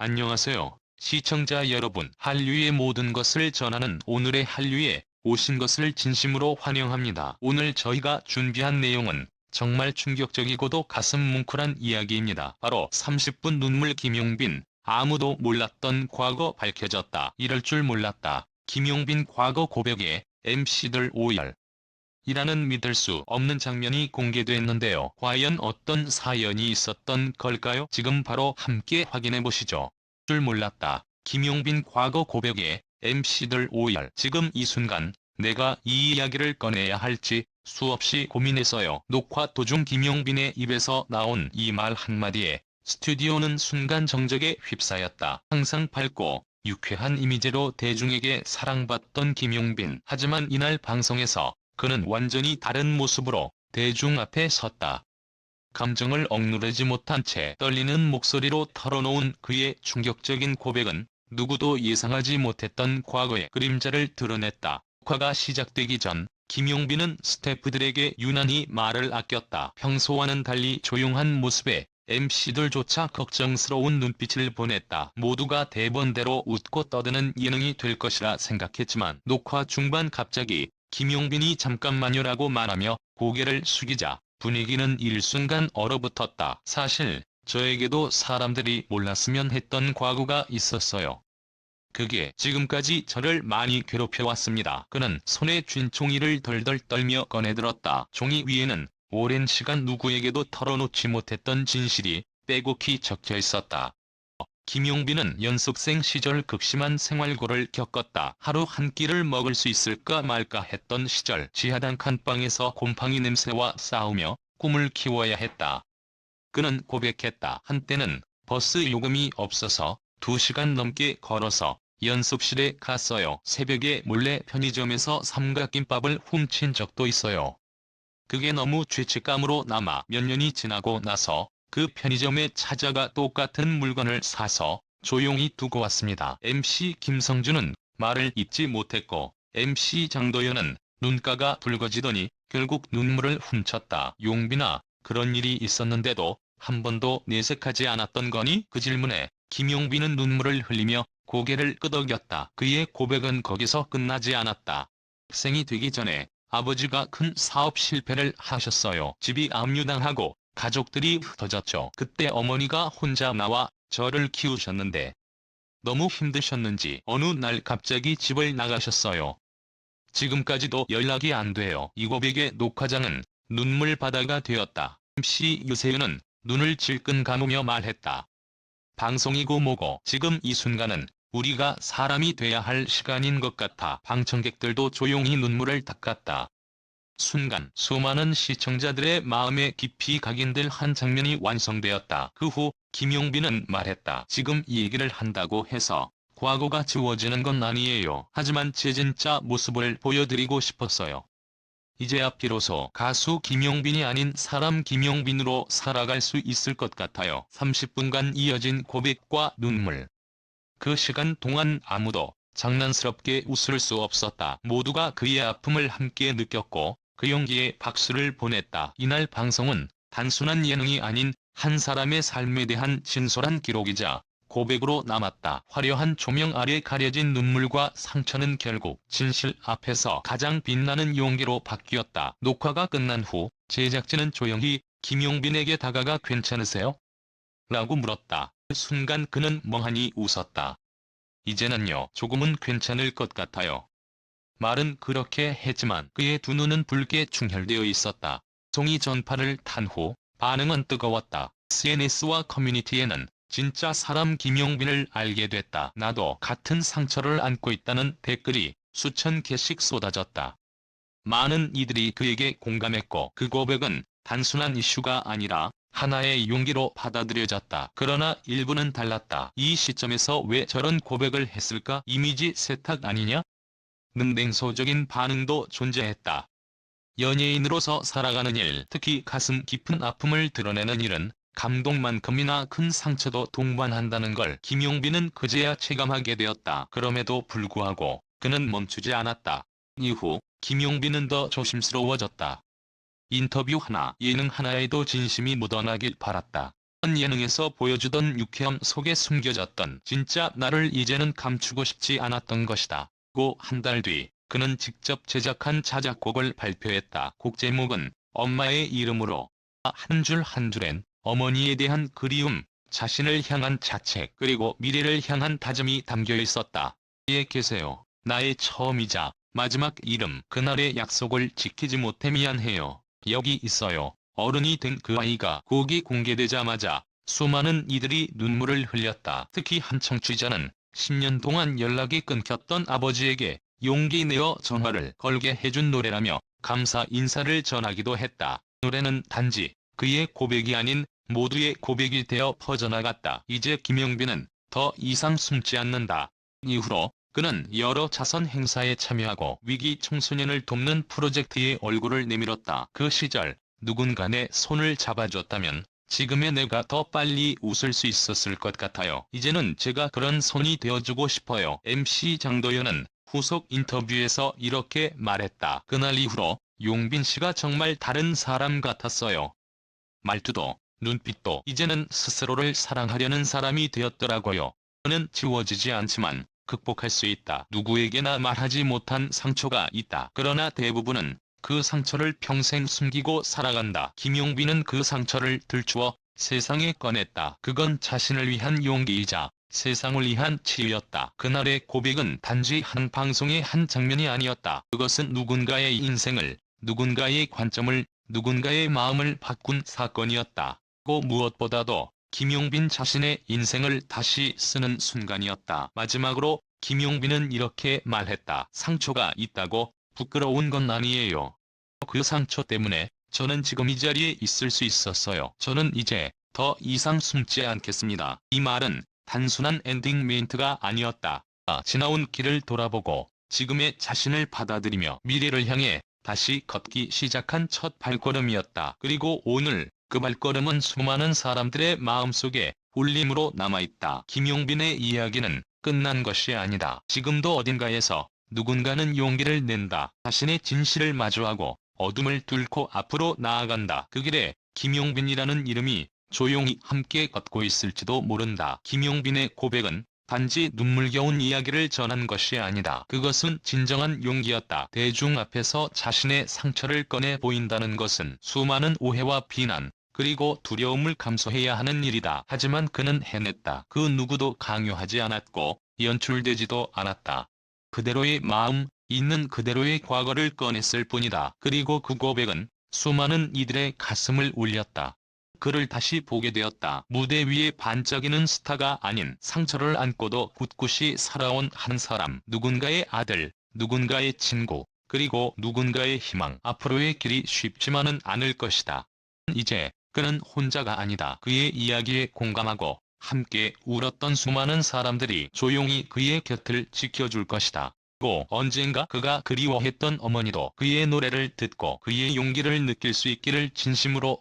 안녕하세요. 시청자 여러분, 한류의 모든 것을 전하는 오늘의 한류에 오신 것을 진심으로 환영합니다. 오늘 저희가 준비한 내용은 정말 충격적이고도 가슴 뭉클한 이야기입니다. 바로 30분 눈물 김용빈, 아무도 몰랐던 과거 밝혀졌다. 이럴 줄 몰랐다. 김용빈 과거 고백에 MC들 오열. 이라는 믿을 수 없는 장면이 공개됐는데요. 과연 어떤 사연이 있었던 걸까요? 지금 바로 함께 확인해 보시죠. 줄 몰랐다. 김용빈 과거 고백에 MC들 오열. 지금 이 순간 내가 이 이야기를 꺼내야 할지 수없이 고민했어요. 녹화 도중 김용빈의 입에서 나온 이 말 한마디에 스튜디오는 순간 정적에 휩싸였다. 항상 밝고 유쾌한 이미지로 대중에게 사랑받던 김용빈. 하지만 이날 방송에서 그는 완전히 다른 모습으로 대중 앞에 섰다. 감정을 억누르지 못한 채 떨리는 목소리로 털어놓은 그의 충격적인 고백은 누구도 예상하지 못했던 과거의 그림자를 드러냈다. 녹화가 시작되기 전 김용빈은 스태프들에게 유난히 말을 아꼈다. 평소와는 달리 조용한 모습에 MC들조차 걱정스러운 눈빛을 보냈다. 모두가 대본대로 웃고 떠드는 예능이 될 것이라 생각했지만 녹화 중반 갑자기 김용빈이 잠깐만요라고 말하며 고개를 숙이자 분위기는 일순간 얼어붙었다. 사실 저에게도 사람들이 몰랐으면 했던 과거가 있었어요. 그게 지금까지 저를 많이 괴롭혀왔습니다. 그는 손에 쥔 종이를 덜덜 떨며 꺼내들었다. 종이 위에는 오랜 시간 누구에게도 털어놓지 못했던 진실이 빼곡히 적혀 있었다. 김용빈은 연습생 시절 극심한 생활고를 겪었다. 하루 한 끼를 먹을 수 있을까 말까 했던 시절, 지하당 칸방에서 곰팡이 냄새와 싸우며 꿈을 키워야 했다. 그는 고백했다. 한때는 버스 요금이 없어서 2시간 넘게 걸어서 연습실에 갔어요. 새벽에 몰래 편의점에서 삼각김밥을 훔친 적도 있어요. 그게 너무 죄책감으로 남아 몇 년이 지나고 나서 그 편의점에 찾아가 똑같은 물건을 사서 조용히 두고 왔습니다. MC 김성준은 말을 잇지 못했고 MC 장도연은 눈가가 붉어지더니 결국 눈물을 훔쳤다. 용빈아, 그런 일이 있었는데도 한 번도 내색하지 않았던 거니? 그 질문에 김용빈은 눈물을 흘리며 고개를 끄덕였다. 그의 고백은 거기서 끝나지 않았다. 학생이 되기 전에 아버지가 큰 사업 실패를 하셨어요. 집이 압류당하고 가족들이 흩어졌죠. 그때 어머니가 혼자 나와 저를 키우셨는데 너무 힘드셨는지 어느 날 갑자기 집을 나가셨어요. 지금까지도 연락이 안 돼요. 이 고백의 녹화장은 눈물바다가 되었다. MC 유세윤은 눈을 질끈 감으며 말했다. 방송이고 뭐고 지금 이 순간은 우리가 사람이 돼야 할 시간인 것 같아. 방청객들도 조용히 눈물을 닦았다. 순간 수많은 시청자들의 마음에 깊이 각인될 한 장면이 완성되었다. 그 후 김용빈은 말했다. 지금 이 얘기를 한다고 해서 과거가 지워지는 건 아니에요. 하지만 제 진짜 모습을 보여드리고 싶었어요. 이제야 비로소 가수 김용빈이 아닌 사람 김용빈으로 살아갈 수 있을 것 같아요. 30분간 이어진 고백과 눈물. 그 시간 동안 아무도 장난스럽게 웃을 수 없었다. 모두가 그의 아픔을 함께 느꼈고 그 용기에 박수를 보냈다. 이날 방송은 단순한 예능이 아닌 한 사람의 삶에 대한 진솔한 기록이자 고백으로 남았다. 화려한 조명 아래 가려진 눈물과 상처는 결국 진실 앞에서 가장 빛나는 용기로 바뀌었다. 녹화가 끝난 후 제작진은 조용히 김용빈에게 다가가 괜찮으세요? 라고 물었다. 그 순간 그는 멍하니 웃었다. 이제는요, 조금은 괜찮을 것 같아요. 말은 그렇게 했지만 그의 두 눈은 붉게 충혈되어 있었다. 송이 전파를 탄 후 반응은 뜨거웠다. SNS와 커뮤니티에는 진짜 사람 김용빈을 알게 됐다. 나도 같은 상처를 안고 있다는 댓글이 수천 개씩 쏟아졌다. 많은 이들이 그에게 공감했고 그 고백은 단순한 이슈가 아니라 하나의 용기로 받아들여졌다. 그러나 일부는 달랐다. 이 시점에서 왜 저런 고백을 했을까? 이미지 세탁 아니냐? 는 냉소적인 반응도 존재했다. 연예인으로서 살아가는 일, 특히 가슴 깊은 아픔을 드러내는 일은 감동만큼이나 큰 상처도 동반한다는 걸 김용빈은 그제야 체감하게 되었다. 그럼에도 불구하고 그는 멈추지 않았다. 이후 김용빈은 더 조심스러워졌다. 인터뷰 하나, 예능 하나에도 진심이 묻어나길 바랐다. 예능에서 보여주던 유쾌함 속에 숨겨졌던 진짜 나를 이제는 감추고 싶지 않았던 것이다. 고 한 달 뒤 그는 직접 제작한 자작곡을 발표했다. 곡 제목은 엄마의 이름으로. 한 줄 한 줄엔 어머니에 대한 그리움, 자신을 향한 자책, 그리고 미래를 향한 다짐이 담겨 있었다. 여기에 계세요. 나의 처음이자 마지막 이름. 그날의 약속을 지키지 못해 미안해요. 여기 있어요. 어른이 된 그 아이가. 곡이 공개되자마자 수많은 이들이 눈물을 흘렸다. 특히 한 청취자는 10년 동안 연락이 끊겼던 아버지에게 용기 내어 전화를 걸게 해준 노래라며 감사 인사를 전하기도 했다. 노래는 단지 그의 고백이 아닌 모두의 고백이 되어 퍼져나갔다. 이제 김용빈은 더 이상 숨지 않는다. 이후로 그는 여러 자선 행사에 참여하고 위기 청소년을 돕는 프로젝트에 얼굴을 내밀었다. 그 시절 누군가 내 손을 잡아줬다면 지금의 내가 더 빨리 웃을 수 있었을 것 같아요. 이제는 제가 그런 손이 되어주고 싶어요. MC 장도연은 후속 인터뷰에서 이렇게 말했다. 그날 이후로 용빈 씨가 정말 다른 사람 같았어요. 말투도 눈빛도 이제는 스스로를 사랑하려는 사람이 되었더라고요. 그는 지워지지 않지만 극복할 수 있다. 누구에게나 말하지 못한 상처가 있다. 그러나 대부분은 그 상처를 평생 숨기고 살아간다. 김용빈은 그 상처를 들추어 세상에 꺼냈다. 그건 자신을 위한 용기이자 세상을 위한 치유였다. 그날의 고백은 단지 한 방송의 한 장면이 아니었다. 그것은 누군가의 인생을, 누군가의 관점을, 누군가의 마음을 바꾼 사건이었다. 그 무엇보다도 김용빈 자신의 인생을 다시 쓰는 순간이었다. 마지막으로 김용빈은 이렇게 말했다. 상처가 있다고 부끄러운 건 아니에요. 그 상처 때문에 저는 지금 이 자리에 있을 수 있었어요. 저는 이제 더 이상 숨지 않겠습니다. 이 말은 단순한 엔딩 멘트가 아니었다. 지나온 길을 돌아보고 지금의 자신을 받아들이며 미래를 향해 다시 걷기 시작한 첫 발걸음이었다. 그리고 오늘 그 발걸음은 수많은 사람들의 마음속에 울림으로 남아있다. 김용빈의 이야기는 끝난 것이 아니다. 지금도 어딘가에서 누군가는 용기를 낸다. 자신의 진실을 마주하고 어둠을 뚫고 앞으로 나아간다. 그 길에 김용빈이라는 이름이 조용히 함께 걷고 있을지도 모른다. 김용빈의 고백은 단지 눈물겨운 이야기를 전한 것이 아니다. 그것은 진정한 용기였다. 대중 앞에서 자신의 상처를 꺼내 보인다는 것은 수많은 오해와 비난, 그리고 두려움을 감수해야 하는 일이다. 하지만 그는 해냈다. 그 누구도 강요하지 않았고 연출되지도 않았다. 그대로의 마음, 있는 그대로의 과거를 꺼냈을 뿐이다. 그리고 그 고백은 수많은 이들의 가슴을 울렸다. 그를 다시 보게 되었다. 무대 위에 반짝이는 스타가 아닌 상처를 안고도 꿋꿋이 살아온 한 사람. 누군가의 아들, 누군가의 친구, 그리고 누군가의 희망. 앞으로의 길이 쉽지만은 않을 것이다. 이제 그는 혼자가 아니다. 그의 이야기에 공감하고 함께 울었던 수많은 사람들이 조용히 그의 곁을 지켜줄 것이다. 고 언젠가 그가 그리워했던 어머니도 그의 노래를 듣고 그의 용기를 느낄 수 있기를 진심으로